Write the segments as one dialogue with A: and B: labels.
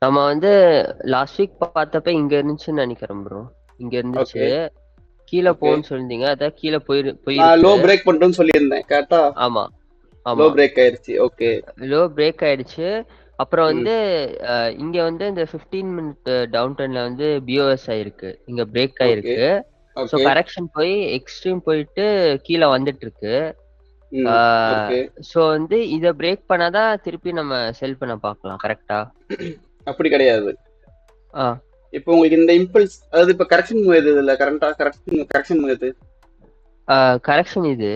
A: நம்ம வந்து last week பார்த்தப்ப இங்க இருந்துச்சுன்னு நினைக்கிறேன் ப்ரோ. இங்க இருந்துச்சு.
B: ஓகே
A: கீழே
B: ஓகே.
A: போன்னு சொல்லிருந்தீங்க. அதான் கீழே
B: நான் லோ
A: போயிருக்கு.
B: பிரேக் பண்ணிட்டோம்னு சொல்லியிருந்தேன் கரெக்டா?
A: ஆமா
B: லோ
A: ஆமா.
B: பிரேக் ஆயிருச்சு. ஓகே.
A: லோ பிரேக் ஆயிடுச்சு. அப்புறம்
B: ம்.
A: வந்து இங்க வந்து இந்த 15 மினிட் டவுன் டர்ன்ல வந்து பிஓஎஸ் ஆயிருக்கு. இங்க பிரேக்
B: ஓகே
A: ஆயிருக்கு. So
B: okay.
A: கரெக்ஷன் போய் எக்ஸ்ட்ரீம் போயிட்டு கீழே வந்துட்டு இருக்கு.
B: ம். ஓகே.
A: ஸோ வந்து இதை பிரேக் பண்ணாதான் திருப்பி நம்ம செல் பண்ண பார்க்கலாம். கரெக்டா?
B: அப்படி கிடையாது.
A: ஆ
B: இப்போ உங்களுக்கு இந்த இம்பல்ஸ், அதாவது இப்ப கரெக்ஷன் மூவ் எது இல்ல கரண்டா? கரெக்ஷன் மூவ் எது?
A: கரெக்ஷன் இது.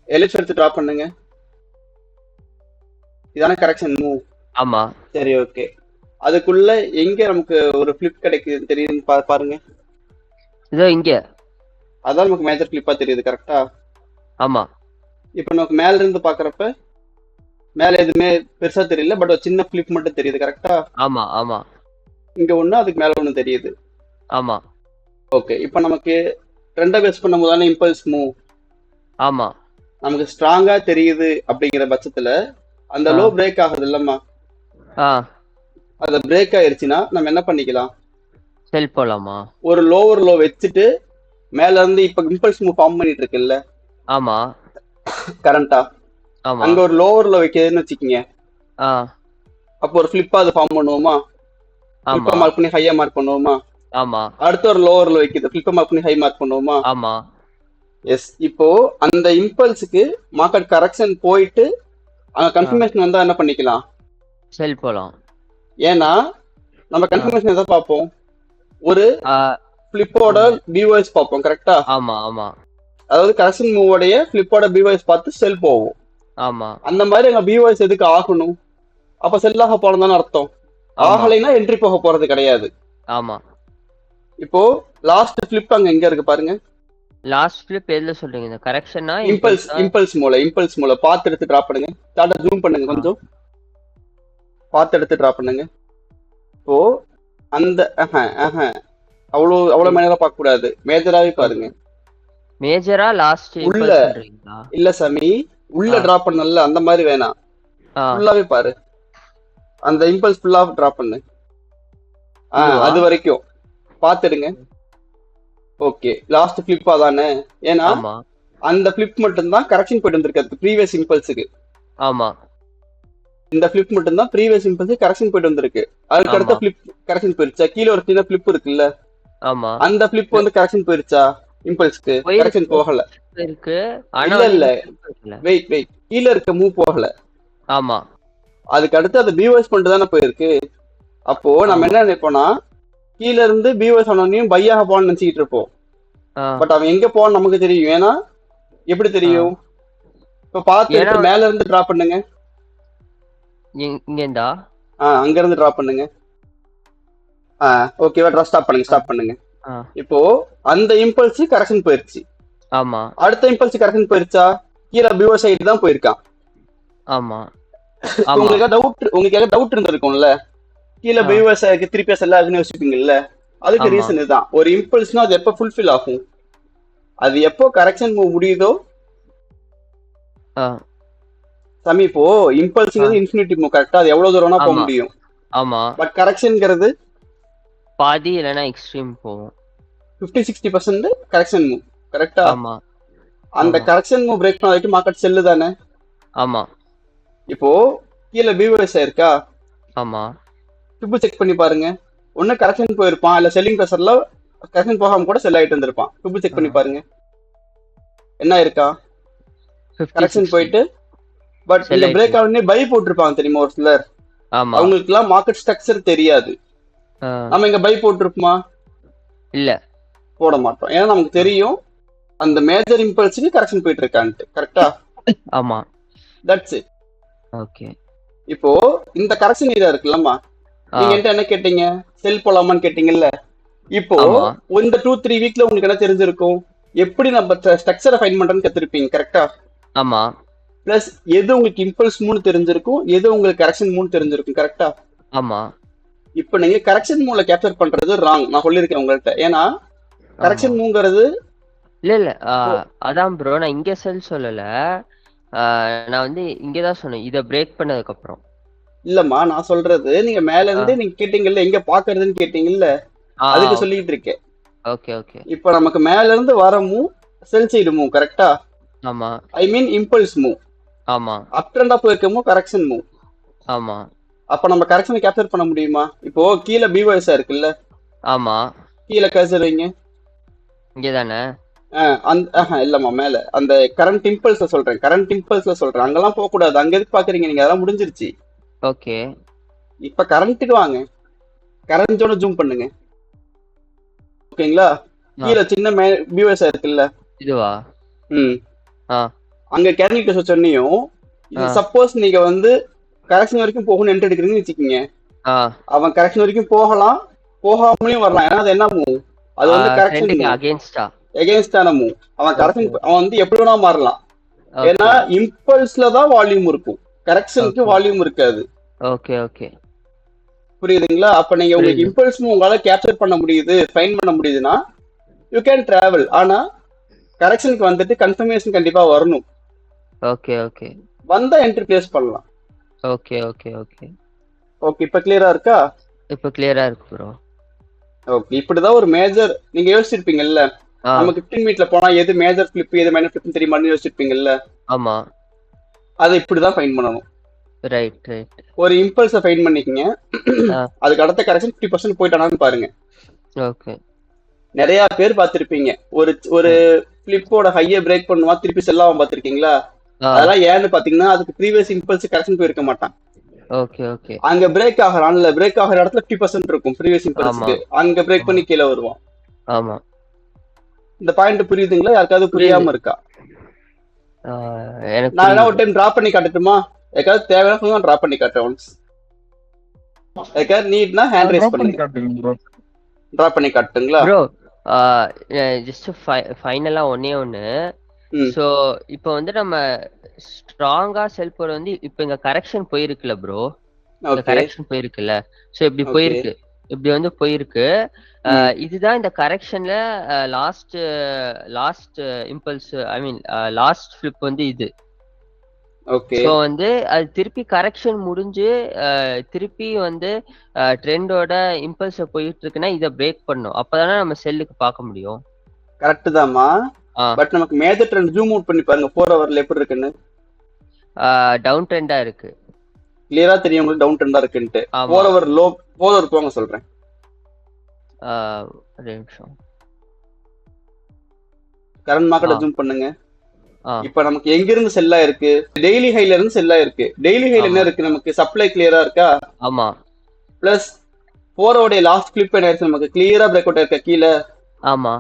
B: எலிப்ஸ் எடுத்து டிரா பண்ணுங்க. இதான கரெக்ஷன் மூவ்.
A: ஆமா.
B: சரி ஓகே. அதுக்குள்ள எங்க நமக்கு ஒரு ஃபிளிப் கிடைக்குது தெரியுதுன்னு பாருங்க.
A: இதோ இங்க.
B: அதான் நமக்கு மேஜர் ஃபிளிப்பா தெரியுது கரெக்டா?
A: ஆமா
B: இப்போ நமக்கு மேல இருந்து பாக்குறப்ப மேல எதுவுமே பெருசா தெரியல, பட் ஒரு சின்ன ஃபிளிப் மட்டும் தெரியுது கரெக்டா?
A: ஆமா ஆமா
B: இங்க ஒண்ணு, அதுக்கு மேல ஒண்ணு தெரியுது.
A: ஆமா
B: ஓகே. இப்போ நமக்கு ரெண்டை பேஸ் பண்ணும் போதான இம்பல்ஸ் மூவ்
A: ஆமா.
B: நமக்கு ஸ்ட்ராங்கா தெரியுது. அப்படிங்கிற பட்சத்துல அந்த
A: ஆ
B: லோ பிரேக் ஆகுது இல்லம்மா,
A: ஆ.
B: அது பிரேக் ஆயிருச்சுன்னா நம்ம என்ன பண்ணிக்கலாம்?
A: செல் போலாமா?
B: ஒரு லோவர் லோ வச்சுட்டு மேல இருந்து இப்ப இம்பல்ஸ் மூவ் ஃபார்ம் பண்ணிட்டு இருக்குல்ல
A: ஆமா
B: கரண்டா,
A: ஆமா.
B: அங்க ஒரு லோவர் லோ வைக்கிறதுன்னு வச்சுக்கோங்க.
A: ஆ
B: அப்போ ஒரு ஃபிளிப்பா அதை ஃபார்ம் பண்ணுவோமா? ஃபிளிப்பா
A: ஆமா
B: மார்க் பண்ணி ஹையா மார்க் பண்ணுவோமா?
A: ஆமா
B: அடுத்த ஒரு லோவர் லோ வைக்குது, ஃபிளிப்பா மார்க் பண்ணி ஹை மார்க் பண்ணுவோமா?
A: ஆமா.
B: எஸ். இப்போ அந்த இம்பல்ஸுக்கு மார்க்கெட் கரெக்ஷன் போயிட்டு அங்க
A: ஆ
B: கன்ஃபர்மேஷன் வந்தா என்ன பண்ணிக்கலாம்?
A: செல் போலாம்.
B: ஏன்னா நம்ம
A: ஆ
B: கன்ஃபர்மேஷன் எதை பார்ப்போம்? ஒரு
A: ஆ.
B: ஃபிளிப்போட
A: ம்.
B: பிவாய்ஸ் பார்ப்போம் கரெக்டா?
A: ஆமா ஆமா
B: அதாவது கரெக்ஷன் மூவோடைய ஃபிளிப்போட பிவாய்ஸ் பார்த்து செல் போவோம்.
A: ஆமா
B: அந்த மாதிரி அங்க பிவாய்ஸ் எதுக்கு ஆகணும்? அப்ப செல்லாக போனது தானே அர்த்தம்.
A: ஆமா
B: ஆகலைன்னா என்ட்ரி போக போறது கிடையாது.
A: ஆமா.
B: இப்போ லாஸ்ட் ஃபிளிப் அங்க எங்க இருக்கு பாருங்க.
A: லாஸ்ட் ஃபிளிப் எதுல சொல்றீங்க? இந்த கரெக்ஷனா
B: இம்பல்ஸ்
A: இம்பல்ஸா?
B: இம்பல்ஸ் மூல பார்த்து எடுத்து டிராப் பண்ணுங்க. டாட்டா ஜூம் பண்ணுங்க
A: ஆ
B: கொஞ்சம். பார்த்து எடுத்து டிராப் பண்ணுங்க. இப்போ அந்த அவ்வளவு மேனரா பார்க்க கூடாது, மேஜராவே பாருங்க.
A: மேஜரா லாஸ்ட்
B: உள்ள
A: இம்பல்ஸ் சொல்றீங்களா?
B: இல்ல சாமி, உள்ள
A: ஆ
B: டிராப் பண்ணல அந்த மாதிரி வேணாம்.
A: ஆ.
B: ஃபுல்லாவே பாரு, அந்த இம்பல்ஸ் ஃபுல்லா டிராப் பண்ணு.
A: இதுவா?
B: அது வரைக்கும் பார்த்துடுங்க. ஓகே. லாஸ்ட் ஃபிளிப்பா தானே? ஏன்னா
A: ஆமா
B: அந்த ஃபிளிப் மட்டும்தான் கரெக்ஷன் போயிட்டு வந்திருக்கு ப்ரீவியஸ் இம்பல்ஸுக்கு.
A: ஆமா
B: இந்த ஃபிளிப் மட்டும்தான் ப்ரீவியஸ் இம்பல்ஸுக்கு கரெக்ஷன் போயிட்டு வந்திருக்கு. அதுக்கு அடுத்த
A: ஆமா
B: ஃபிளிப் கரெக்ஷன் போயிருச்சா? கீழே ஒரு சின்ன ஃபிளிப் இருக்குல்ல,
A: ஆமா.
B: அந்த ஃபிளிப் வந்து கரெக்ஷன் போயிருச்சா? இம்பல்ஸ்க்கு கரெக்ஷன்
A: போயிருக்கு
B: போகல.
A: இருக்கு. ஆனா
B: இல்ல
A: வந்து
B: இல்ல,
A: இந்த flip இருக்குல்ல.
B: வெயிட், கீழே இருக்க மூவ் போகல.
A: ஆமா
B: அதுக்கு அடுத்து அது பிஓஎஸ் பண்ணிட்டு தானே போயிருக்கு. அப்போ நம்ம
A: ஆமா.
B: என்ன நினைப்போம்னா, கீழ இருந்து பிஓஎஸ் ஆனோனையும் பையாக போன்னு நினைச்சிட்டு இருப்போம்.
A: ஆ
B: பட் அவன் எங்க போவான்னு நமக்கு தெரியும். ஏன்னா எப்படி
A: ஆ.
B: தெரியும்? இப்ப பார்த்து
A: ஏன்னா
B: எடுத்து மேல இருந்து டிராப் பண்ணுங்க.
A: இங்கேண்டா.
B: அங்க இருந்து டிராப் பண்ணுங்க. ஓகேவா? ஸ்டாப் பண்ணுங்க,
A: ஆ
B: ஸ்டாப் பண்ணுங்க.
A: ஆ.
B: இப்போ அந்த இம்பல்ஸ் கரெக்ஷன் போயிருச்சு.
A: ஆமா
B: அடுத்த இம்பல்ஸ் கரெக்ஷன் போயிருச்சா? கீழே பிஓஎஸ் சைடு தான் போயிருக்கான்.
A: ஆமா
B: இப்போ
A: ஆமா
B: உங்களுக்கு டவுட் இருந்திருக்கும்ல, கீழே
A: ஆ
B: பிஓஎஸ் திருப்பி செல் ஆகுன்னு யோசிப்பீங்கல்ல. அதுக்கு
A: ஆமா.
B: ரீசன் இதுதான். ஒரு இம்பல்ஸ்னா அது எப்போ ஃபுல்ஃபில் ஆகும்? அது எப்போ கரெக்ஷன் மூவ் முடியுதோ.
A: ஆ
B: சாமி, இப்போ
A: ஆ.
B: இம்பல்ஸ்ங்கிறது இன்ஃபினிட்டி மூவ் கரெக்டா? அது எவ்வளவு தூரம்னா போக
A: ஆமா
B: முடியும்.
A: ஆமா.
B: பட் கரெக்ஷன்ங்கிறது
A: பாதி இல்லைன்னா எக்ஸ்ட்ரீம் போகும்.
B: 50-60% கரெக்ஷன் மூவ் கரெக்டா?
A: ஆமா
B: அந்த
A: ஆமா
B: கரெக்ஷன் மூவ் பிரேக் பண்ண வரைக்கும் மார்க்கெட் செல்லு தானே.
A: ஆமா
B: இப்போ கீழே பிஓஎஸ் இருக்கா?
A: ஆமா.
B: ட்ரிபிள் செக் பண்ணி பாருங்க. ஒன்னு கரெக்ஷன் போயிருப்பான், இல்ல செல்லிங் ப்ரெஷர்ல கரெக்ஷன் போகாம கூட செல் ஆயிட்டு இருந்திருப்பான். ட்ரிபிள் செக்
A: ஆ
B: பண்ணி பாருங்க என்ன இருக்கா.
A: 50
B: கரெக்ஷன்
A: 60
B: போயிட்டு பட்
A: செல்
B: இங்க
A: ஆயிட்டு.
B: பிரேக் ஆகுனே பை போட்டிருப்பாங்க தெரியுமா ஒரு சிலர்.
A: ஆமா.
B: அவங்களுக்கு எல்லாம் மார்க்கெட் ஸ்ட்ரக்சர் தெரியாது.
A: ஆ
B: நம்ம இங்க பை போட்டிருப்போமா?
A: இல்ல.
B: போட மாட்டோம். ஏன்னா நமக்கு
A: ஆ.
B: தெரியும் அந்த மேஜர் இம்பல்ஸுக்கு கரெக்ஷன் போயிட்டு இருக்கான்ட்டு கரெக்டா?
A: ஆமா.
B: That's it.
A: ஓகே.
B: இப்போ இந்த கரெக்ஷன் ஏரியா இருக்குல்லம்மா,
A: ஆ
B: நீங்க என்கிட்ட என்ன கேட்டீங்க? செல் போலாமான்னு கேட்டீங்கல்ல. இப்போ
A: ஆமா
B: இந்த 2-3 வீக்ல உங்களுக்கு என்ன தெரிஞ்சிருக்கும்? எப்படி நம்ம ஸ்ட்ரக்சரை ஃபைன் பண்றோம்னு கத்துருப்பீங்க கரெக்டா?
A: ஆமா
B: பிளஸ் எது உங்களுக்கு இம்பல்ஸ் மூணு தெரிஞ்சிருக்கும், எது உங்களுக்கு கரெக்ஷன் மூணு தெரிஞ்சிருக்கும் கரெக்டா?
A: ஆமா
B: இப்போ நீங்க கரெக்ஷன் மூல கேப்சர் பண்றது ராங். நான் சொல்லியிருக்கேன் உங்கள்கிட்ட. ஏன்னா
A: ஆமா.
B: கரெக்ஷன் மூங்கிறது
A: இல்ல இல்ல.
B: இப்போ
A: அதான் ப்ரோ, நான் இங்க செல் சொல்லல. நான் வந்து இங்கதான் சொன்னேன், இத பிரேக் பண்ணதுக்கு அப்புறம்.
B: இல்லம்மா நான் சொல்றது நீங்க மேல
A: ஆ
B: இருந்து நீங்க கேட்டீங்கல்ல எங்க பாக்குறதுன்னு கேட்டீங்கல்ல,
A: ஆ
B: அதுக்கு சொல்லிட்டு இருக்கேன்.
A: Okay okay.
B: இப்ப நமக்கு மேல இருந்து வர மூவ் செல் சைடு மூவ் கரெக்டா?
A: ஆமா
B: ஐ மீன் இம்பல்ஸ் மூவ்.
A: ஆமா
B: அப் ட்ரெண்டா போயிருக்க மூவ் கரெக்ஷன் மூவ்.
A: ஆமா
B: அப்ப நம்ம கரெக்ஷனை கேப்சர் பண்ண முடியுமா? இப்போ கீழே பிவாய்ஸா இருக்குல்ல,
A: ஆமா.
B: கீழே கர்சர் வைங்க.
A: இங்கே தானே?
B: இல்லம்மா மேல அந்த கரண்ட் இம்பல்ஸ்ல சொல்றேன், கரண்ட் இம்பல்ஸ்ல சொல்றேன். அங்கெல்லாம் போக கூடாது, அங்க எதுக்கு பாக்குறீங்க நீங்க? அதெல்லாம் முடிஞ்சிருச்சு.
A: ஓகே.
B: இப்ப கரண்ட்டுக்கு வாங்க, கரண்ட் ஜோனை ஜூம் பண்ணுங்க. ஓகேங்களா?
A: ஆ
B: கீழே சின்ன பிவாய்ஸா இருக்குல்ல,
A: இதுவா?
B: ம்
A: ஆ
B: அங்க கேண்டில் சொன்னியும் இது
A: ஆ
B: சப்போஸ் நீங்க வந்து கரெக்ஷன் வரைக்கும் போகணும்னு என்ட்ரு எடுக்கிறீங்கன்னு வச்சுக்கோங்க,
A: ஆ
B: அவன் கரெக்ஷன் வரைக்கும் போகலாம், போகாமலையும் வரலாம். ஏன்னா அது என்ன மூவ்? அது வந்து கரெக்ஷன்
A: ட்ரெண்டுக்கு
B: மூவ்,
A: அகேன்ஸ்டா?
B: எகெயின்ஸ்டான மூவ். அவன்
A: ஓகே
B: கரெக்ஷன் அவன் வந்து எப்படி வேணா மாறலாம். ஏன்னா
A: ஓகே
B: இம்பல்ஸ்ல தான் வால்யூம் இருக்கும், கரெக்ஷனுக்கு
A: ஓகே
B: வால்யூம் இருக்காது.
A: Okay okay.
B: புரியுதுங்களா? அப்ப நீங்க உங்களுக்கு
A: புரியுது.
B: இம்பல்ஸ் மூவ் உங்களால கேப்சர் பண்ண முடியுது, ஃபைன் பண்ண முடியுதுன்னா யூ கேன் டிராவல். ஆனா கரெக்ஷனுக்கு வந்துட்டு கன்ஃபர்மேஷன் கண்டிப்பா வரணும்.
A: ஓகே ஓகே
B: வந்தா என்ட்ரி பிளேஸ் பண்ணலாம்.
A: Okay okay okay.
B: ஓகே இப்ப கிளியரா இருக்கா?
A: இப்போ கிளியரா இருக்கு ப்ரோ.
B: ஓகே இப்படிதான் ஒரு மேஜர் நீங்க யோசிச்சிருப்பீங்கல்ல,
A: ஆ
B: நம்ம 15 மீட்ல போனா எது மேஜர் ஃபிளிப் எது மைனர் ஃபிளிப்னு தெரியுமான்னு யோசிச்சிருப்பீங்கல்ல,
A: ஆமா.
B: அதை இப்படிதான் ஃபைன் பண்ணணும்.
A: Right right.
B: ஒரு இம்பல்ஸை ஃபைன் பண்ணிக்கங்க,
A: ஆ
B: அதுக்கு அடுத்த கரெக்ஷன் 50% போயிட்டானான்னு பாருங்க.
A: ஓகே.
B: நிறைய பேர் பார்த்திருப்பீங்க, ஒரு ஒரு
A: ஆ
B: ஃபிளிப்போட ஹையை பிரேக் பண்ணுவான் திருப்பி செல்லாம பார்த்திருக்கீங்களா?
A: ஆ
B: அதெல்லாம் ஏன்னு பாத்தீங்கன்னா அதுக்கு ப்ரீவியஸ் இம்பல்ஸ் கரெக்ஷன் போயிருக்க மாட்டான்.
A: Okay okay.
B: அங்க பிரேக் ஆகிறான்ல, பிரேக் ஆகிற இடத்துல 50% இருக்கும் ப்ரீவியஸ்
A: ஆமா
B: இம்பல்ஸுக்கு, அங்க பிரேக்
A: ஆமா
B: பண்ணி கீழே வருவான்.
A: ஆமா.
B: இந்த பாயிண்ட் புரியுதுங்களா? யாருக்காவது
A: புரியுது.
B: புரியாம இருக்கா?
A: ஆ எனக்கு
B: நான் வேணா
A: புரியுது
B: ஒரு
A: ப்ரோ.
B: டைம் டிரா பண்ணி காட்டட்டுமா? யாருக்காவது தேவையான டிரா பண்ணி காட்டுறேன் ஒன்ஸ். யாருக்காவது நீட்னா ஹேண்ட் ரைஸ்
C: ட்ராப் பண்ணி
B: பண்ணுங்க.
C: காட்டுங்க ப்ரோ.
B: டிரா பண்ணி காட்டுங்களா?
A: ப்ரோ ஜஸ்ட் ஃபைனலா ஒன்னே ஒன்று.
B: ம்
A: ஸோ இப்போ வந்து நம்ம ஸ்ட்ராங்கா செல் போற வந்து இப்போ இங்க கரெக்ஷன் போயிருக்குல்ல ப்ரோ, இங்க
B: ஓகே
A: கரெக்ஷன் போயிருக்குல்ல. ஸோ இப்படி
B: ஓகே.
A: போயிருக்கு, இப்படி வந்து போயிருக்கு.
B: ம்
A: இதுதான் இந்த கரெக்ஷன்ல லாஸ்ட் லாஸ்ட் இம்பல்ஸ், ஐ மீன் லாஸ்ட் ஃபிளிப் வந்து இது.
B: ஓகே.
A: ஸோ வந்து அது திருப்பி கரெக்ஷன் முடிஞ்சு திருப்பி வந்து ட்ரெண்டோட இம்பல்ஸ போயிட்டு இருக்குன்னா இதை பிரேக் பண்ணும், அப்பதானே நம்ம செல்லுக்கு பார்க்க முடியும்.
B: கரெக்ட் தாம்மா.
A: ஆ
B: பட் நமக்கு மேஜர் ட்ரெண்ட் ஜூம் அவுட் பண்ணி பாருங்க 4 ஹவர்ல எப்படி இருக்குன்னு.
A: டவுன் ட்ரெண்டா இருக்கு.
B: கிளியரா தெரியும் உங்களுக்கு டவுன் ட்ரெண்டா இருக்குன்ட்டு.
A: ஆமா.
B: 4 ஹவர் லோ, 4 ஹவர் போங்க சொல்றேன்.
A: ஒரு நிமிஷம்.
B: கரண்ட்
A: ஆ
B: மார்க்கெட்டை ஜூம் பண்ணுங்க.
A: ஆ
B: இப்ப நமக்கு எங்க இருந்து செல்லா இருக்கு? டெய்லி ஹைல இருந்து செல்லா இருக்கு. டெய்லி ஹைல என்ன
A: ஆமா
B: இருக்கு? நமக்கு சப்ளை கிளியரா இருக்கா?
A: ஆமா
B: பிளஸ் 4 உடைய லாஸ்ட் கிளிப் என்ன இருக்கு? நமக்கு கிளியரா பிரேக் அவுட் இருக்கா? கீழே
A: ஆமா.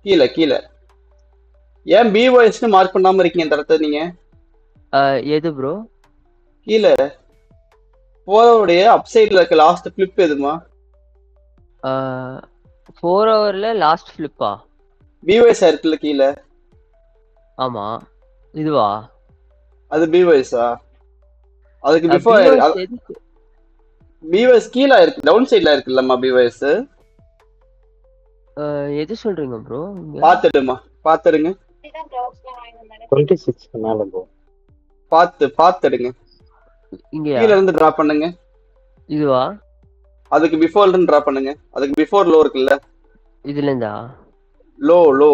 B: கீழே கீழே. ஏன் பிஓஎஸ்னு மார்க் பண்ணாம இருக்கீங்க இந்த இடத்த நீங்க?
A: எது ப்ரோ?
B: கீழே 4 உடைய அப் சைடுல இருக்க லாஸ்ட் கிளிப் எதுமா?
A: 4 ஹவர்ல லாஸ்ட் ஃபிளிப்பா?
B: பிஓஎஸ் இருக்குல்ல கீழே,
A: ஆமா. இதுவா?
B: அது பிஓஎஸ்ஆ? அதுக்கு பிஃபோர்
A: பிஓஎஸ் எதுக்கு?
B: பிஓஎஸ் கீழே இருக்கு, டவுன் சைட்ல இருக்குல்லம்மா பிஓஎஸ்.
A: எது சொல்றீங்க ப்ரோ?
B: பாத்துடுமா, பாத்துடுங்க,
C: 26 மேல ப்ரோ.
B: பாத்துடுங்க.
A: இங்கயா?
B: கீழ இருந்து டிரா பண்ணுங்க.
A: இதுவா?
B: அதுக்கு பிஃபோர்ல இருந்து டிரா பண்ணுங்க. அதுக்கு பிஃபோர் லோ இருக்குல்ல,
A: இதுல இருந்தா?
B: லோ லோ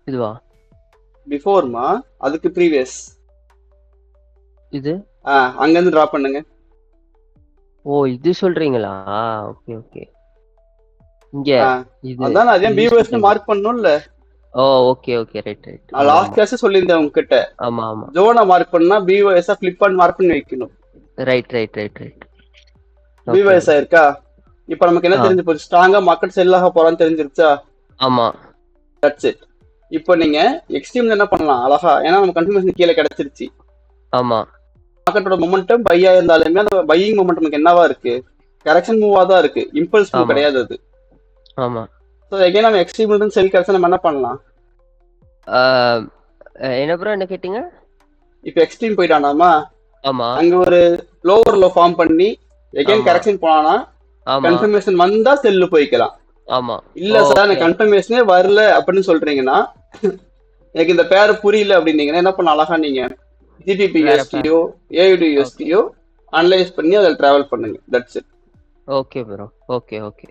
A: இதுவா?
B: பிஃபோர்மா, அதுக்கு ப்ரீவியஸ்.
A: இது?
B: அங்க இருந்து டிரா பண்ணுங்க.
A: ஓ இது சொல்றீங்களா? Okay okay. இங்க இது
B: அதான் நான் அதையும்
A: இது
B: பிஓஎஸ்னு
A: சொல்றீங்க.
B: மார்க் பண்ணணும்ல.
A: ஓ ஓகே ஓகே. Right right.
B: நான்
A: ஆமா
B: லாஸ்ட்
A: ஆமா
B: கிளாஸ் சொல்லியிருந்தேன் உங்ககிட்ட,
A: ஆமா ஆமா.
B: ஜோனை மார்க் பண்ணா பிஓஎஸ் ஃபிளிப் பண்ணி மார்க் பண்ணி வைக்கணும்.
A: Right right right right. Okay
B: POS
A: bro.
B: இருக்கா? இப்ப நமக்கு என்ன தெரிஞ்சு போச்சு? ஸ்ட்ராங்கா மார்க்கெட் செல் ஆக போறான்னு தெரிஞ்சிருச்சா?
A: ஆமா
B: தட்ஸ் இட். இப்போ நீங்க எக்ஸ்ட்ரீம்ல என்ன பண்ணலாம் அழகா, ஏன்னா நம்ம கன்ஃபர்மேஷன் கீழே கிடைச்சிருச்சு.
A: ஆமா
B: மார்க்கெட்டோட மொமெண்டம் பையா இருந்தாலுமே அந்த பையிங் மொமெண்டம் என்னவா இருக்கு? கரெக்ஷன் மூவா தான் இருக்கு, இம்பல்ஸ் மூவ்
A: ஆமா
B: கிடையாது அது.
A: ஆமா.
B: ஸோ எகைன் நம்ம எக்ஸ்ட்ரீம்ல இருந்து செல் கிடைச்சா நம்ம என்ன பண்ணலாம்?
A: என்ன ப்ரோ என்ன கேட்டீங்க?
B: இப்போ எக்ஸ்ட்ரீம் போயிட்டானாமா,
A: ஆமா
B: அங்க ஒரு லோவர் லோ ஃபார்ம் பண்ணி எகைன்
A: ஆமா
B: கரெக்ஷன் போனானா
A: ஆமா
B: கன்ஃபர்மேஷன் வந்தா செல்லு போய்க்கலாம்.
A: ஆமா.
B: இல்ல சார்
A: ஓகே.
B: எனக்கு கன்ஃபர்மேஷனே வரல அப்படின்னு சொல்றீங்கன்னா, எனக்கு இந்த பேர் புரியல அப்படின்னீங்கன்னா என்ன பண்ண அழகா நீங்க ஜிபிபி
A: வேற
B: யூஎஸ்டியோ ஏயுடி யூஎஸ்டியோ அனலைஸ் பண்ணி அதில் டிராவல் பண்ணுங்க. That's it.
A: Okay bro. Okay okay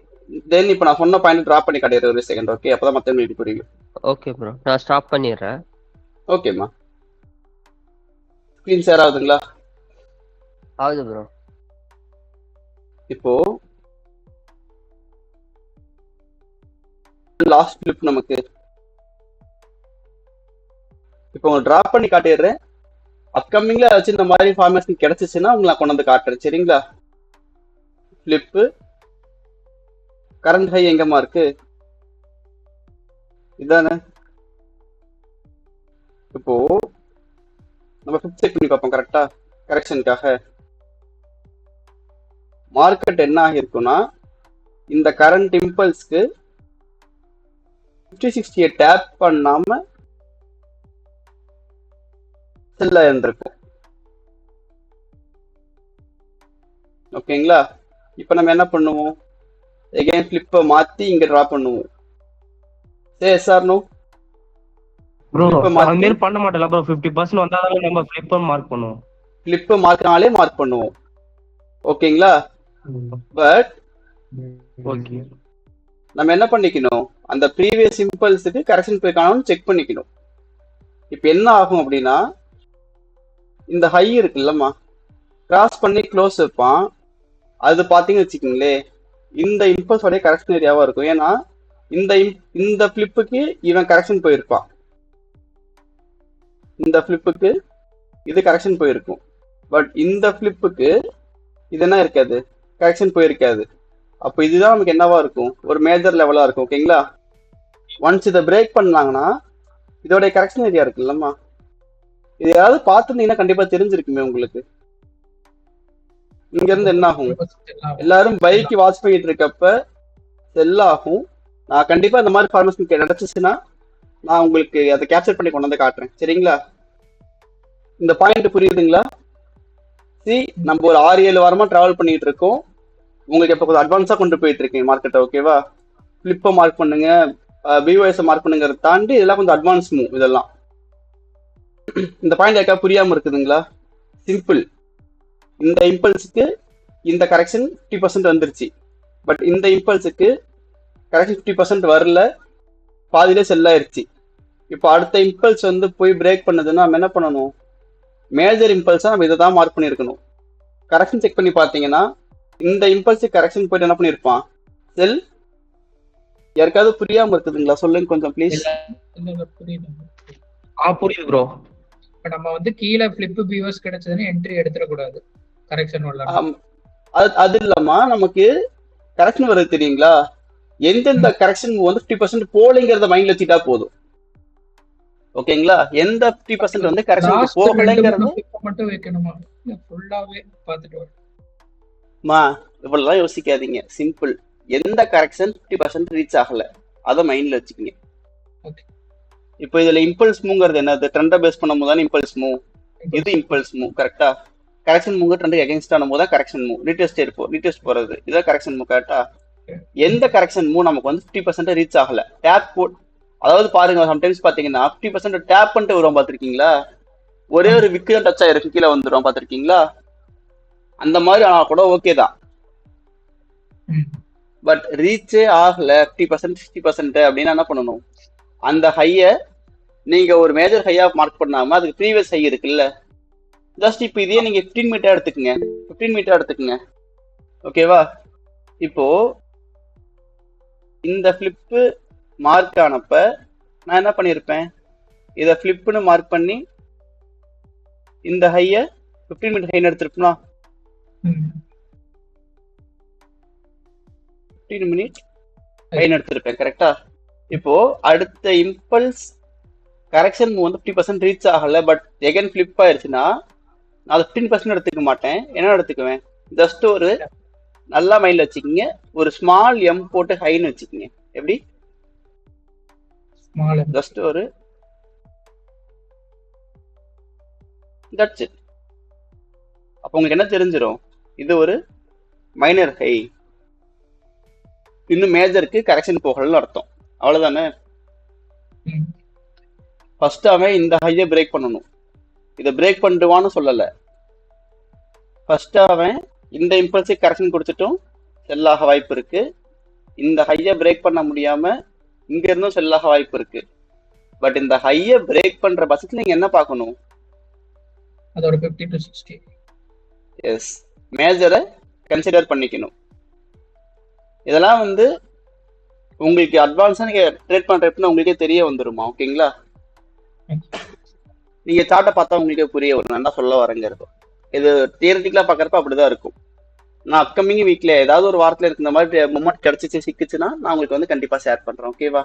B: then இப்போ நான் சொன்ன பாயிண்ட் டிராப் பண்ணி காட்டிடுறேன் ஒரு செகண்ட். ஓகே, அப்பதான் மற்றவங்களுக்கு புரியும்.
A: ஓகே ப்ரோ, நான் ஸ்டாப் பண்ணிடுறேன்.
B: ஓகேம்மா, ஸ்க்ரீன் ஷேர் ஆகுதுங்களா?
A: ஆகுது ப்ரோ.
B: இப்போ லாஸ்ட் கிளிப் நமக்கு இப்போ உங்களுக்கு டிராப் பண்ணி காட்டிடுறேன். அப்கமிங்ல வச்சு இந்த மாதிரி ஃபார்மேஷன் கிடைச்சிச்சுன்னா உங்களை கொண்டு வந்து காட்டுறேன். சரிங்களா? ஃபிளிப்பு கரண்ட் ஹை எங்கம்மா இருக்கு? இதானே. இப்போ நம்ம ஃபிளிப் செக் பண்ணி பார்ப்போம். கரெக்டா? கரெக்ஷனுக்காக மார்க்கெட் என்ன ஆகிருக்குன்னா, இந்த கரண்ட் இம்பல்ஸ்க்கு 50-60 டேப் பண்ணாம செல் ஆயிருக்கும். ஓகேங்களா? இப்போ நம்ம என்ன பண்ணுவோம்? எகைன் ஃபிளிப்பை மாத்தி இங்க டிரா பண்ணுவோம். சரி சார், நோ
C: ப்ரோ அந்த மாதிரி பண்ண மாட்டல ப்ரோ. 50% வந்தாதான் நம்ம ஃபிளிப் மார்க் பண்ணுவோம்.
B: ஃபிளிப் மார்க்னாலே மார்க் பண்ணுவோம். ஓகேங்களா? பட்
C: ஓகே,
B: நம்ம என்ன பண்ணிக்கணும், அந்த ப்ரீவியஸ் இம்பல்ஸுக்கு கரெக்ஷன் போயிருக்கானு செக் பண்ணிக்கணும். இப்போ என்ன ஆகும் அப்படின்னா, இந்த ஹை இருக்குல்லம்மா, கிராஸ் பண்ணி க்ளோஸ் வைப்பான். அது பார்த்தீங்கன்னு வச்சுக்கோங்களே, இந்த இம்பல்ஸோடைய கரெக்ஷன் ஏரியாவா இருக்கும். ஏன்னா இந்த ஃபிளிப்புக்கு இவன் கரெக்ஷன் போயிருப்பான், இந்த ஃபிளிப்புக்கு இது கரெக்ஷன் போயிருக்கும். பட் இந்த ஃபிளிப்புக்கு இது என்ன இருக்காது, கரெக்ஷன் போயிருக்காது. அப்போ இதுதான் நமக்கு என்னவா இருக்கும், ஒரு மேஜர் லெவலா இருக்கும். ஓகேங்களா? ஒன்ஸ் இதை பிரேக் பண்ணாங்கன்னா இதோடைய கரெக்ஷன் ஏரியா இருக்குல்லம்மா, இது யாராவது பார்த்துருந்தீங்கன்னா கண்டிப்பா தெரிஞ்சிருக்குமே உங்களுக்கு. இங்க இருந்து என்ன ஆகும், எல்லாரும் பைக்கு வாட்ச் பண்ணிட்டு இருக்கப்ப செல் ஆகும். நான் கண்டிப்பா இந்த மாதிரி ஃபார்மேஷன் கிடைச்சிச்சுன்னா நான் உங்களுக்கு அதை கேப்சர் பண்ணி கொண்டு வந்து காட்டுறேன். சரிங்களா? இந்த பாயிண்ட் புரியுதுங்களா? சி, நம்ம ஒரு 6-7 வாரமா டிராவல் பண்ணிட்டு இருக்கோம். உங்களுக்கு இப்போ கொஞ்சம் அட்வான்ஸா கொண்டு போயிட்டு இருக்கேன் மார்க்கெட்டை. ஓகேவா? ஃபிளிப்பை மார்க் பண்ணுங்க, பிஓஎஸ் மார்க் பண்ணுங்கிறத தாண்டி இதெல்லாம் கொஞ்சம் அட்வான்ஸ் மூவ். இதெல்லாம் இந்த பாயிண்ட் யாருக்கா புரியாம இருக்குதுங்களா? சிம்பிள். இந்த இம்பல்ஸுக்கு இந்த கரெக்ஷன் 50% வந்துருச்சு. பட் இந்த இம்பல்ஸுக்கு கரெக்ஷன் 50% வரல, பாதியிலே செல் ஆயிருச்சு. இப்போ அடுத்த இம்பல்ஸ் வந்து போய் பிரேக் பண்ணதுன்னா நம்ம என்ன பண்ணணும், மேஜர் இம்பல்ஸா நம்ம இதை தான் மார்க் பண்ணியிருக்கணும். கரெக்ஷன் செக் பண்ணி பார்த்தீங்கன்னா இந்த இம்பல்ஸுக்கு கரெக்ஷன் போயிட்டு என்ன பண்ணியிருப்பான், செல். யாருக்காவது புரியாம இருக்குதுங்களா? சொல்லுங்க கொஞ்சம் ப்ளீஸ்.
C: புரியுது ப்ரோ.
D: நம்ம வந்து கீழே ஃபிளிப் பியூஸ் கிடைச்சதுன்னு என்ட்ரி எடுத்துடக்கூடாது. கரெக்ஷன்
B: அது இல்லாம நமக்கு கரெக்ஷன் வருது தெரியுங்களா, எந்தெந்த கரெக்ஷன் வந்து 50% போலிங்கிறத மைண்ட்ல வச்சுட்டா போதும். ஓகேங்களா? எந்த 50% வந்து கரெக்ஷன் போகலைங்கிறது
D: மட்டும் வைக்கணுமா, ஃபுல்லாவே பார்த்துட்டு
B: மா இவ்வளவுதான் யோசிக்காதீங்க. சிம்பிள். எந்த கரெக்ஷன் 50% ரீச் ஆகல அதை மைண்ட்ல வச்சுக்கீங்க. இப்போ இதுல இம்பல்ஸ் மூவ்ங்கிறது என்னது, ட்ரெண்டை பேஸ் பண்ணும் போது இம்பல்ஸ் மூவ், இது இம்பல்ஸ் மூவ். கரெக்டா? கரெக்ஷன் மூவ் ட்ரெண்டுக்கு அகைன்ஸ்ட் ஆனும் போது தான் கரெக்ஷன் மூவ். ரீடெஸ்ட் போறது இதான் கரெக்ஷன் மூவ். கரெக்டா? எந்த கரெக்ஷன் மூவ் நமக்கு வந்து 50% ரீச் ஆகல, டேப் போட், அதாவது பாருங்க, சம்டைம்ஸ் பாத்தீங்கன்னா 50% டேப் பண்ணிட்டு வருவோம், பாத்திருக்கீங்களா? ஒரே ஒரு விக்கு தான் டச் ஆயிருக்கு, கீழே வந்துடும், பாத்திருக்கீங்களா? அந்த மாதிரி ஆனா கூட ஓகே தான். பட் ரீச்சே ஆகல 50% 60% அப்படின்னா என்ன பண்ணணும், அந்த ஹைய நீங்க ஒரு மேஜர் ஹையா மார்க் பண்ணாம அதுக்கு ப்ரீவியஸ் ஹை இருக்குல்ல, ஜஸ்ட் இப்போ இதே நீங்க 15 மீட்டர் எடுத்துக்கங்க, 15 மீட்டர் எடுத்துக்கங்க. ஓகேவா? இப்போ இந்த ஃபிளிப்பு மார்க் ஆனப்ப நான் என்ன பண்ணியிருப்பேன், இதை ஃபிளிப்புன்னு மார்க் பண்ணி இந்த ஹைய 15 மீட்டர் ஹைன்னு எடுத்துருப்போம்னா 15 மினிட் ஹைன்னு எடுத்திருப்பேன். கரெக்டா? இப்போ அடுத்த இம்பல்ஸ் கரெக்ஷன் வந்து 50% ரீச் ஆகல, பட் எகைன் ஃபிளிப் ஆயிடுச்சுன்னா நான் அதை 15% எடுத்துக்க மாட்டேன். என்ன எடுத்துக்குவேன், ஜஸ்ட் ஒரு நல்லா மைண்ட்ல வச்சுக்கிங்க, ஒரு ஸ்மால் எம் போட்டு ஹைன்னு வச்சுக்கிங்க. எப்படி? ஜஸ்ட் ஒரு தட்ஸ் இட். அப்போ உங்களுக்கு என்ன தெரிஞ்சிடும், இது ஒரு மைனர் ஹை, இன்னும் மேஜருக்கு கரெக்ஷன் போகலன்னு அர்த்தம். அவ்வளவுதானே? ஃபர்ஸ்ட் அவன் இந்த ஹையை பிரேக் பண்ணணும். இதை பிரேக் பண்ணிடுவான்னு சொல்லல, ஃபர்ஸ்ட் அவன் இந்த இம்பல்சிவ் கரெக்ஷன் கொடுத்துட்டும் செல் ஆக வாய்ப்பு இருக்கு. இந்த ஹையை பிரேக் பண்ண முடியாம இங்க இருந்தும் செல் ஆக வாய்ப்பு இருக்கு. பட் இந்த ஹையை பிரேக் பண்ற பட்சத்துல நீங்க என்ன பார்க்கணும்?
D: அதோட 50 to 60.
B: எஸ், மேஜரை கன்சிடர் பண்ணிக்கணும். இதெல்லாம் வந்து உங்களுக்கு அட்வான்ஸா நீங்க ட்ரேட் பண்றப்ப உங்களுக்கே தெரிய வந்துருமா? ஓகேங்களா? நீங்க சார்ட்டை பார்த்தா உங்களுக்கே புரிய வரும் நான் என்ன சொல்ல வரேங்கிறது. இது தியரட்டிக்கலா பாக்குறப்ப அப்படிதான் இருக்கும். நான் அப்கமிங் வீக்ல ஏதாவது ஒரு வாரத்துல இருக்க இந்த மாதிரி மூமெண்ட் கிடைச்சிச்சு சிக்கிச்சுன்னா நான் உங்களுக்கு வந்து கண்டிப்பா ஷேர் பண்றேன். ஓகேவா?